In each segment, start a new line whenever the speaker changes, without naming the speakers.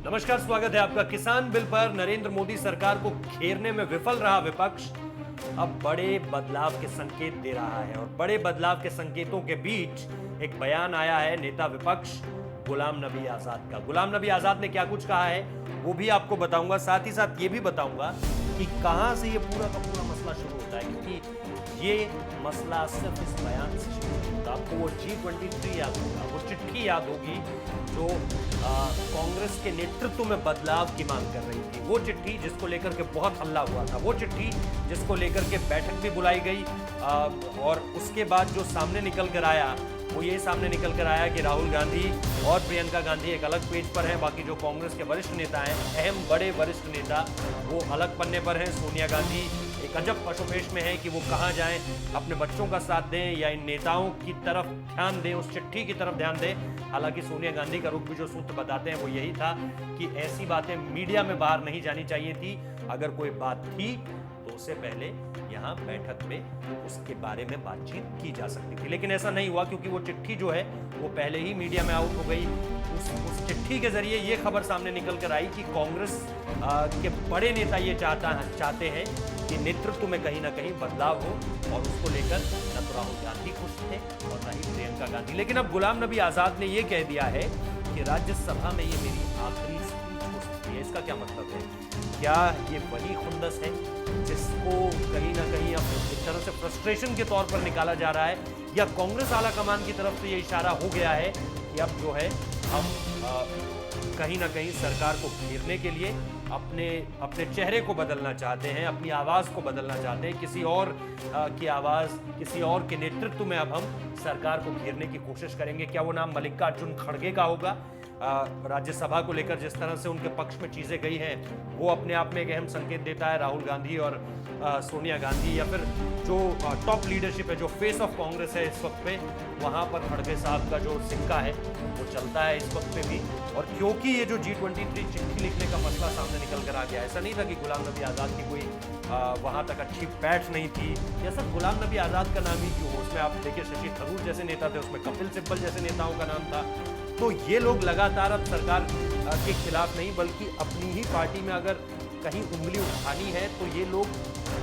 नमस्कार, स्वागत है आपका। किसान बिल पर नरेंद्र मोदी सरकार को घेरने में विफल रहा विपक्ष अब बड़े बदलाव के संकेत दे रहा है और बड़े बदलाव के संकेतों के बीच एक बयान आया है नेता विपक्ष गुलाम नबी आजाद का। गुलाम नबी आजाद ने क्या कुछ कहा है वो भी आपको बताऊंगा, साथ ही साथ ये भी बताऊंगा कि कहां से ये पूरा का पूरा मसला शुरू होता है, क्योंकि ये मसला सिर्फ इस बयान से शुरू होता है। आपको वो G23 याद होगा, वो चिट्ठी याद होगी जो कांग्रेस के नेतृत्व में बदलाव की मांग कर रही थी। वो चिट्ठी जिसको लेकर के बहुत हल्ला हुआ था, वो चिट्ठी जिसको लेकर के बैठक भी बुलाई गई और उसके बाद जो सामने निकल कर आया वो ये सामने निकल कर आया कि राहुल गांधी और प्रियंका गांधी एक अलग पेज पर हैं, बाकी जो कांग्रेस के वरिष्ठ नेता हैं, अहम बड़े वरिष्ठ नेता, वो अलग पन्ने पर हैं। सोनिया गांधी एक अजब पशुपेश में है कि वो कहाँ जाएं, अपने बच्चों का साथ दें या इन नेताओं की तरफ ध्यान दें, उस चिट्ठी की तरफ ध्यान दें। हालांकि सोनिया गांधी का रुख भी जो सूत्र बताते हैं वो यही था कि ऐसी बातें मीडिया में बाहर नहीं जानी चाहिए थी। अगर कोई बात थी तो उससे पहले यहाँ बैठक में उसके बारे में बातचीत की जा सकती थी, लेकिन ऐसा नहीं हुआ क्योंकि वो चिट्ठी जो है वो पहले ही मीडिया में आउट हो गई। उस चिट्ठी के जरिए ये खबर सामने निकल कर आई कि कांग्रेस के बड़े नेता ये चाहते हैं कि नेतृत्व में कहीं ना कहीं बदलाव हो और उसको लेकर न तो राहुल गांधी खुश थे और न ही प्रियंका गांधी। लेकिन अब गुलाम नबी आजाद ने ये कह दिया है कि राज्यसभा में ये मेरी आखिरी स्पीच हो सकती है। इसका क्या मतलब है? क्या ये वही खुंदस है जिसको कहीं ना कहीं अब एक तरह से फ्रस्ट्रेशन के तौर पर निकाला जा रहा है, या कांग्रेस आला कमान की तरफ से ये इशारा हो गया है कि अब जो है हम कहीं ना कहीं सरकार को घेरने के लिए अपने चेहरे को बदलना चाहते हैं, अपनी आवाज को बदलना चाहते हैं, किसी और की आवाज, किसी और के नेतृत्व में अब हम सरकार को घेरने की कोशिश करेंगे। क्या वो नाम मल्लिकार्जुन खड़गे का होगा? राज्यसभा को लेकर जिस तरह से उनके पक्ष में चीजें गई हैं वो अपने आप में एक अहम संकेत देता है। राहुल गांधी और सोनिया गांधी या फिर जो टॉप लीडरशिप है, जो फेस ऑफ कांग्रेस है इस वक्त पे, वहां पर खड़गे साहब का जो सिक्का है वो चलता है इस वक्त पे भी। और क्योंकि ये जो G23 चिट्ठी लिखने का मसला सामने निकल कर आ गया, ऐसा नहीं था कि गुलाम नबी आजाद की कोई वहां तक अच्छी पैठ नहीं थी, या सब गुलाम नबी आजाद का नाम ही क्यों हो, उसमें आप देखिए शशि थरूर जैसे नेता थे, उसमें कपिल सिब्बल जैसे नेताओं का नाम था। तो ये लोग लगातार अब सरकार के खिलाफ नहीं बल्कि अपनी ही पार्टी में अगर कहीं उंगली उठानी है तो ये लोग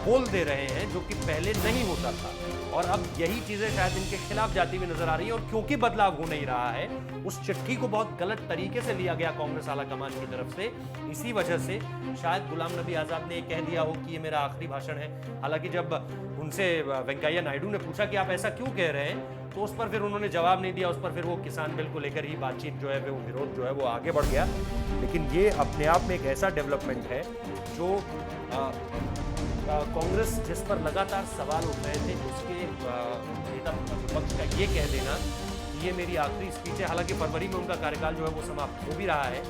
बोल दे रहे हैं, जो कि पहले नहीं होता था। और अब यही चीजें शायद इनके खिलाफ जाती हुई नजर आ रही है। और क्योंकि बदलाव हो नहीं रहा है, उस चिट्ठी को बहुत गलत तरीके से लिया गया कांग्रेस आला कमान की तरफ से, इसी वजह से शायद गुलाम नबी आजाद ने कह दिया हो कि ये मेरा आखिरी भाषण है। हालांकि जब उनसे वेंकैया नायडू ने पूछा कि आप ऐसा क्यों कह रहे हैं, तो उस पर फिर उन्होंने जवाब नहीं दिया। उस पर फिर वो किसान बिल को लेकर ही बातचीत जो है, वो विरोध जो है वो आगे बढ़ गया। लेकिन ये अपने आप में एक ऐसा डेवलपमेंट है जो कांग्रेस जिस पर लगातार सवाल उठ रहे थे, उसके नेता विपक्ष का ये कह देना कि ये मेरी आखिरी स्पीच है। हालांकि फरवरी में उनका कार्यकाल जो है वो समाप्त हो भी रहा है,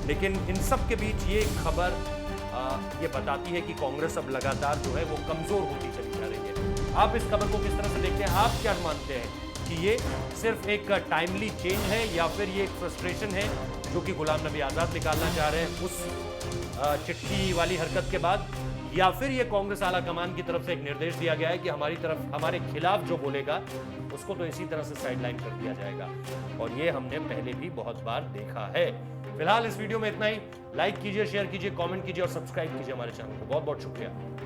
लेकिन इन सब के बीच ये खबर ये बताती है कि कांग्रेस अब लगातार जो है वो कमजोर होती चली जा रही है। आप इस खबर को किस तरह से देखते हैं? आप क्या मानते हैं कि ये सिर्फ एक टाइमली चेंज है या फिर ये एक फ्रस्ट्रेशन है जो कि गुलाम नबी आजाद निकालना चाह रहे हैं उस चिट्ठी वाली हरकत के बाद, या फिर ये कांग्रेस आला कमान की तरफ से एक निर्देश दिया गया है कि हमारे खिलाफ जो बोलेगा उसको तो इसी तरह से साइडलाइन कर दिया जाएगा? और ये हमने पहले भी बहुत बार देखा है। फिलहाल इस वीडियो में इतना ही। लाइक कीजिए, शेयर कीजिए, कमेंट कीजिए और सब्सक्राइब कीजिए हमारे चैनल को। बहुत बहुत शुक्रिया।